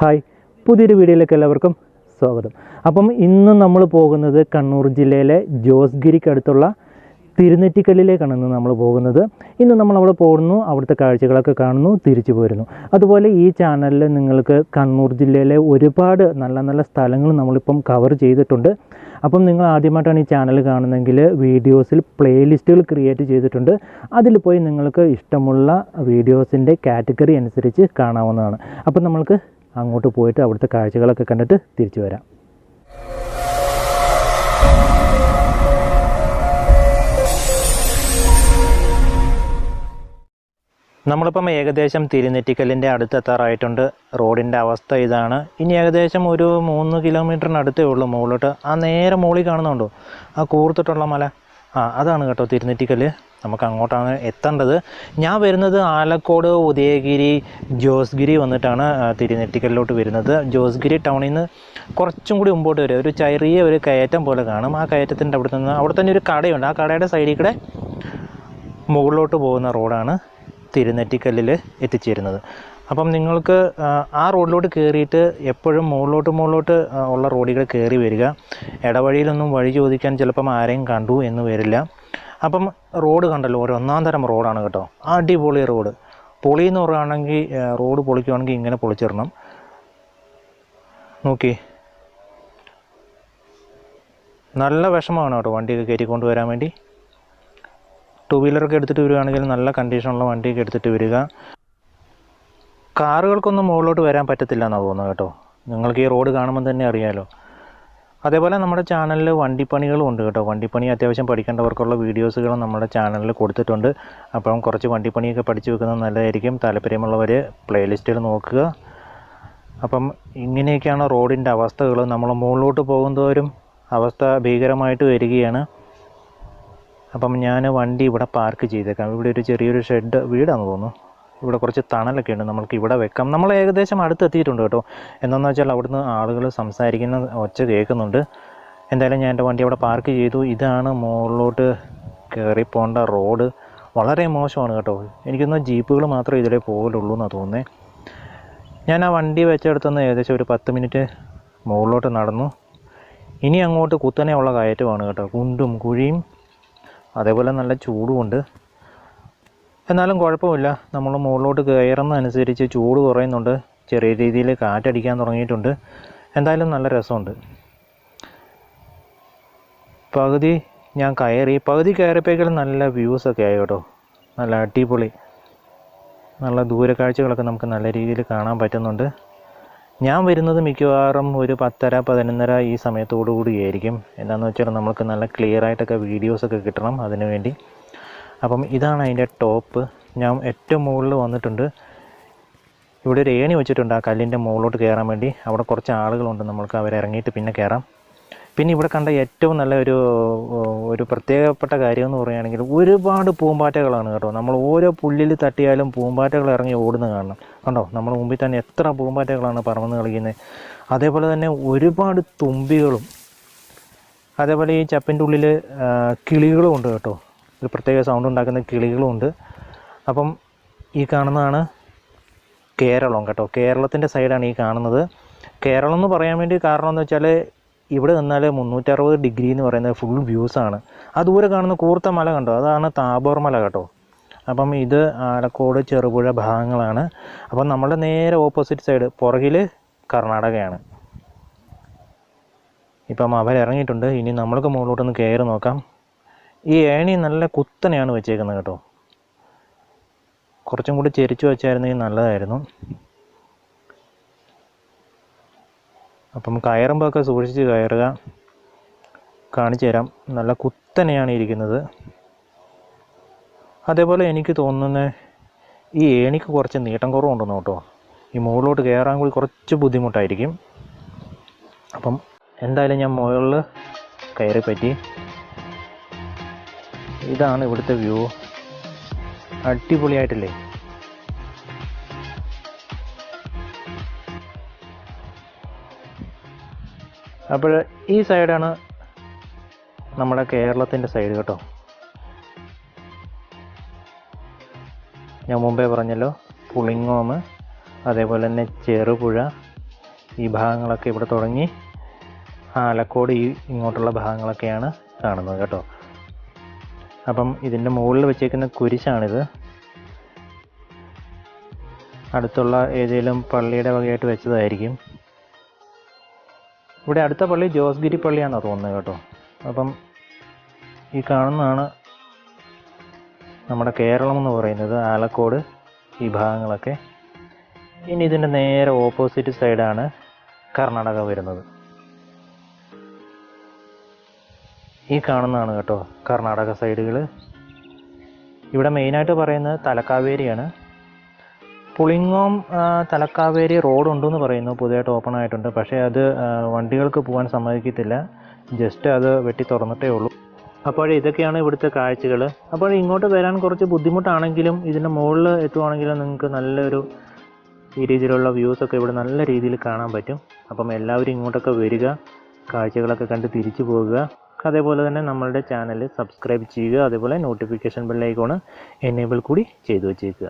Hi, പുതിയൊരു വീഡിയോയിലേക്ക് എല്ലാവർക്കും സ്വാഗതം. അപ്പം ഇന്ന് നമ്മൾ പോകുന്നത് കണ്ണൂർ ജില്ലയിലെ ജോസ്ഗിരിക്കടുത്തുള്ള തിരുനെറ്റിക്കല്ലിലേക്കാണ് ഇന്ന് നമ്മൾ പോകുന്നത്. ഇന്ന് നമ്മൾ അവിടെ പോകുന്നു, അവിടുത്തെ കാഴ്ചകളൊക്കെ കാണുന്നു, തിരിച്ചു പോരുന്നു. അതുപോലെ ഈ ചാനലിൽ നിങ്ങൾക്ക് കണ്ണൂർ ജില്ലയിലെ ഒരുപാട് നല്ല നല്ല സ്ഥലങ്ങൾ നമ്മളിപ്പം കവർ ചെയ്തിട്ടുണ്ട്. അപ്പം നിങ്ങൾ ആദ്യമായിട്ടാണ് ഈ ചാനൽ കാണുന്നതെങ്കിൽ വീഡിയോസിൽ പ്ലേലിസ്റ്റുകൾ ക്രിയേറ്റ് ചെയ്തിട്ടുണ്ട്. അതിൽ പോയി നിങ്ങൾക്ക് ഇഷ്ടമുള്ള വീഡിയോസിൻ്റെ കാറ്റഗറി അനുസരിച്ച് കാണാവുന്നതാണ്. അപ്പം നമ്മൾക്ക് അങ്ങോട്ട് പോയിട്ട് അവിടുത്തെ കാഴ്ചകളൊക്കെ കണ്ടിട്ട് തിരിച്ചു വരാം. നമ്മളിപ്പം ഏകദേശം തിരുനെറ്റിക്കല്ലിൻ്റെ അടുത്തെത്താറായിട്ടുണ്ട്. റോഡിൻ്റെ അവസ്ഥ ഇതാണ്. ഇനി ഏകദേശം ഒരു 3 കിലോമീറ്ററിനടുത്തേ ഉള്ളൂ മുകളിലോട്ട്. ആ നേരെ മുകളിൽ കാണുന്നുണ്ടോ, ആ കൂർത്തിട്ടുള്ള മല, അതാണ് കേട്ടോ തിരുനെറ്റിക്കല്ല്. നമുക്ക് അങ്ങോട്ടാണ് എത്തേണ്ടത്. ഞാൻ വരുന്നത് ആലക്കോട്, ഉദയഗിരി, ജോസ്ഗിരി വന്നിട്ടാണ് തിരുനെറ്റിക്കല്ലിലോട്ട് വരുന്നത്. ജോസ്ഗിരി ടൗണിൽ നിന്ന് കുറച്ചും കൂടി മുമ്പോട്ട് വരും. ഒരു ചെറിയ ഒരു കയറ്റം പോലെ കാണും. ആ കയറ്റത്തിൻ്റെ അവിടെ തന്നെ ഒരു കടയുണ്ട്. ആ കടയുടെ സൈഡിൽ കൂടെ മുകളിലോട്ട് പോകുന്ന റോഡാണ് തിരുനെറ്റിക്കല്ലിൽ എത്തിച്ചേരുന്നത്. അപ്പം നിങ്ങൾക്ക് ആ റോഡിലോട്ട് കയറിയിട്ട് എപ്പോഴും മുകളിലോട്ട് ഉള്ള റോഡുകൾ കയറി വരിക. ഇടവഴിയിലൊന്നും വഴി ചോദിക്കാൻ ചിലപ്പം ആരെയും കണ്ടു എന്ന് വരില്ല. അപ്പം റോഡ് കണ്ടല്ലോ, ഒരു ഒന്നാം തരം റോഡാണ് കേട്ടോ. അടിപൊളി റോഡ്. പൊളി എന്ന് പറയുകയാണെങ്കിൽ, റോഡ് പൊളിക്കുകയാണെങ്കിൽ ഇങ്ങനെ പൊളിച്ചിടണം. നോക്കി, നല്ല വിഷമമാണ് കേട്ടോ വണ്ടിയൊക്കെ കയറ്റിക്കൊണ്ട് വരാൻ വേണ്ടി. 2 വീലറൊക്കെ എടുത്തിട്ട് വരികയാണെങ്കിൽ നല്ല കണ്ടീഷനുള്ള വണ്ടിയൊക്കെ എടുത്തിട്ട് വരിക. കാറുകൾക്കൊന്നും മുകളിലോട്ട് വരാൻ പറ്റത്തില്ല എന്നാണ് തോന്നുന്നത് കേട്ടോ. നിങ്ങൾക്ക് ഈ റോഡ് കാണുമ്പോൾ തന്നെ അറിയാമല്ലോ. അതേപോലെ നമ്മുടെ ചാനലിൽ വണ്ടിപ്പണികളും ഉണ്ട് കേട്ടോ. വണ്ടിപ്പണി അത്യാവശ്യം പഠിക്കേണ്ടവർക്കുള്ള വീഡിയോസുകൾ നമ്മുടെ ചാനലിൽ കൊടുത്തിട്ടുണ്ട്. അപ്പം കുറച്ച് വണ്ടിപ്പണിയൊക്കെ പഠിച്ചു വെക്കുന്നത് നല്ലതായിരിക്കും. താല്പര്യമുള്ളവർ പ്ലേലിസ്റ്റുകൾ നോക്കുക. അപ്പം ഇങ്ങനെയൊക്കെയാണ് റോഡിൻ്റെ അവസ്ഥകൾ. നമ്മൾ മുകളിലോട്ട് പോകുന്തോറും അവസ്ഥ ഭീകരമായിട്ട് വരികയാണ്. അപ്പം ഞാൻ വണ്ടി ഇവിടെ പാർക്ക് ചെയ്തേക്കാം. ഇവിടെ ഒരു ചെറിയൊരു ഷെഡ് വീടാണെന്ന് തോന്നുന്നു. ഇവിടെ കുറച്ച് തണലൊക്കെ ഉണ്ട്, നമ്മൾക്ക് ഇവിടെ വെക്കാം. നമ്മൾ ഏകദേശം അടുത്തെത്തിയിട്ടുണ്ട് കേട്ടോ. എന്താണെന്ന് വെച്ചാൽ അവിടുന്ന് ആളുകൾ സംസാരിക്കുന്ന ഒച്ച കേൾക്കുന്നുണ്ട്. എന്തായാലും ഞാൻ എൻ്റെ വണ്ടി അവിടെ പാർക്ക് ചെയ്തു. ഇതാണ് മുകളിലോട്ട് കയറി പോകേണ്ട റോഡ്. വളരെ മോശമാണ് കേട്ടോ. എനിക്കൊന്ന് ജീപ്പുകൾ മാത്രമേ ഇതിലേ പോകലുള്ളൂ എന്നാണ് തോന്നുന്നത്. ഞാൻ ആ വണ്ടി വെച്ചെടുത്തുനിന്ന് ഏകദേശം ഒരു 10 മിനിറ്റ് മുകളിലോട്ട് നടന്നു. ഇനി അങ്ങോട്ട് കുത്തനെയുള്ള കയറ്റമാണ് കേട്ടോ. കുണ്ടും കുഴിയും, അതേപോലെ നല്ല ചൂടുമുണ്ട്. എന്നാലും കുഴപ്പമില്ല. നമ്മൾ മുകളിലോട്ട് കയറുന്നതനുസരിച്ച് ചൂട് കുറയുന്നുണ്ട്. ചെറിയ രീതിയിൽ കാറ്റടിക്കാൻ തുടങ്ങിയിട്ടുണ്ട്. എന്തായാലും നല്ല രസമുണ്ട്. പകുതി ഞാൻ പകുതി കയറിയപ്പോഴേക്കും നല്ല വ്യൂസൊക്കെ ആയി കേട്ടോ. നല്ല അടിപൊളി, നല്ല ദൂരക്കാഴ്ചകളൊക്കെ നമുക്ക് നല്ല രീതിയിൽ കാണാൻ പറ്റുന്നുണ്ട്. ഞാൻ വരുന്നത് മിക്കവാറും ഒരു 10:30, 11:30 ഈ സമയത്തോടു കൂടിയായിരിക്കും. എന്താണെന്ന് വെച്ചാൽ നമുക്ക് നല്ല ക്ലിയറായിട്ടൊക്കെ വീഡിയോസൊക്കെ കിട്ടണം, അതിനു വേണ്ടി. അപ്പം ഇതാണ് അതിൻ്റെ ടോപ്പ്. ഞാൻ ഏറ്റവും മുകളിൽ വന്നിട്ടുണ്ട്. ഇവിടെ ഒരു ഏണി വെച്ചിട്ടുണ്ട് ആ കല്ലിൻ്റെ മുകളിലോട്ട് കയറാൻ വേണ്ടി. അവിടെ കുറച്ച് ആളുകളുണ്ട്, നമ്മൾക്ക് അവരിറങ്ങിയിട്ട് പിന്നെ കയറാം. പിന്നെ ഇവിടെ കണ്ട ഏറ്റവും നല്ല ഒരു പ്രത്യേകപ്പെട്ട കാര്യം എന്ന് പറയുകയാണെങ്കിൽ ഒരുപാട് പൂമ്പാറ്റകളാണ് കേട്ടോ. നമ്മൾ ഓരോ പുല്ലിൽ തട്ടിയാലും പൂമ്പാറ്റകൾ ഇറങ്ങി ഓടുന്ന കാണണം. കണ്ടോ, നമ്മുടെ മുമ്പിൽ തന്നെ എത്ര പൂമ്പാറ്റകളാണ് പറന്ന് കളിക്കുന്നത്. അതേപോലെ തന്നെ ഒരുപാട് തുമ്പികളും, അതേപോലെ ഈ ചപ്പിൻ്റെ ഉള്ളിൽ കിളികളും ഉണ്ട് കേട്ടോ. ഒരു പ്രത്യേക സൗണ്ട് ഉണ്ടാക്കുന്ന കിളികളുമുണ്ട്. അപ്പം ഈ കാണുന്നതാണ് കേരളം കേട്ടോ. കേരളത്തിൻ്റെ സൈഡാണ് ഈ കാണുന്നത്. കേരളം എന്ന് പറയാൻ വേണ്ടി കാരണം എന്ന് വെച്ചാൽ ഇവിടെ നിന്നാൽ 360 ഡിഗ്രി എന്ന് പറയുന്നത് ഫുൾ വ്യൂസാണ്. ആ ദൂരെ കാണുന്ന കൂർത്ത മല കണ്ടോ, അതാണ് താബോർ മല കേട്ടോ. അപ്പം ഇത് ആലക്കോട്, ചെറുപുഴ ഭാഗങ്ങളാണ്. അപ്പം നമ്മുടെ നേരെ ഓപ്പോസിറ്റ് സൈഡ് പുറകിൽ കർണാടകയാണ്. ഇപ്പം അവരിറങ്ങിയിട്ടുണ്ട്. ഇനി നമ്മൾക്ക് മുകളിലോട്ടൊന്ന് കയറി നോക്കാം. ഈ ഏണി നല്ല കുത്തനെയാണ് വെച്ചേക്കുന്നത് കേട്ടോ. കുറച്ചും കൂടി ചെരിച്ചു വെച്ചായിരുന്നെങ്കിൽ നല്ലതായിരുന്നു. അപ്പം കയറുമ്പോഴൊക്കെ സൂക്ഷിച്ച് കയറുക. കാണിച്ചു തരാം. നല്ല കുത്തനെയാണ് ഇരിക്കുന്നത്. അതേപോലെ എനിക്ക് തോന്നുന്നത് ഈ ഏണിക്ക് കുറച്ച് നീട്ടം കുറവുണ്ടെന്ന് കേട്ടോ. ഈ മുകളിലോട്ട് കയറാൻ കൂടി കുറച്ച് ബുദ്ധിമുട്ടായിരിക്കും. അപ്പം എന്തായാലും ഞാൻ മുകളിൽ കയറി പറ്റി. ഇതാണ് ഇവിടുത്തെ വ്യൂ. അടിപൊളിയായിട്ടില്ലേ? അപ്പോൾ ഈ സൈഡാണ് നമ്മുടെ കേരളത്തിൻ്റെ സൈഡ് കേട്ടോ. ഞാൻ മുമ്പേ പറഞ്ഞല്ലോ, പുളിങ്ങോം, അതേപോലെ തന്നെ ചെറുപുഴ, ഈ ഭാഗങ്ങളൊക്കെ ഇവിടെ തുടങ്ങി ആലക്കോട് ഇങ്ങോട്ടുള്ള ഭാഗങ്ങളൊക്കെയാണ് കാണുന്നത് കേട്ടോ. അപ്പം ഇതിൻ്റെ മുകളിൽ വെച്ചേക്കുന്ന കുരിശാണിത്. അടുത്തുള്ള ഏതെങ്കിലും പള്ളിയുടെ വകയായിട്ട് വെച്ചതായിരിക്കും. ഇവിടെ അടുത്ത പള്ളി ജോസ്ഗിരി പള്ളിയാണെന്നാണ് തോന്നുന്നത് കേട്ടോ. അപ്പം ഈ കാണുന്നതാണ് നമ്മുടെ കേരളം എന്ന് പറയുന്നത്, ആലക്കോട് ഈ ഭാഗങ്ങളൊക്കെ. ഇനി ഇതിൻ്റെ നേരെ ഓപ്പോസിറ്റ് സൈഡാണ് കർണാടക വരുന്നത്. ഈ കാണുന്നതാണ് കേട്ടോ കർണാടക സൈഡുകൾ. ഇവിടെ മെയിനായിട്ട് പറയുന്നത് തലക്കാവേരിയാണ്. പുളിങ്ങോം തലക്കാവേരി റോഡ് ഉണ്ടെന്ന് പറയുന്നു, പുതിയതായിട്ട് ഓപ്പൺ ആയിട്ടുണ്ട്. പക്ഷേ അത് വണ്ടികൾക്ക് പോകാൻ സമ്മതിക്കത്തില്ല, ജസ്റ്റ് അത് വെട്ടി തുറന്നിട്ടേ ഉള്ളൂ. അപ്പോൾ ഇതൊക്കെയാണ് ഇവിടുത്തെ കാഴ്ചകൾ. അപ്പോൾ ഇങ്ങോട്ട് വരാൻ കുറച്ച് ബുദ്ധിമുട്ടാണെങ്കിലും ഇതിൻ്റെ മുകളിൽ എത്തുവാണെങ്കിലും നിങ്ങൾക്ക് നല്ലൊരു ഈ രീതിയിലുള്ള വ്യൂസൊക്കെ ഇവിടെ നല്ല രീതിയിൽ കാണാൻ പറ്റും. അപ്പം എല്ലാവരും ഇങ്ങോട്ടൊക്കെ വരിക, കാഴ്ചകളൊക്കെ കണ്ട് തിരിച്ചു പോകുക. അതേപോലെ തന്നെ നമ്മളുടെ ചാനൽ സബ്സ്ക്രൈബ് ചെയ്യുക, അതേപോലെ നോട്ടിഫിക്കേഷൻ ബെൽ ഐക്കൺ എനേബിൾ കൂടി ചെയ്തു വച്ചേക്കുക.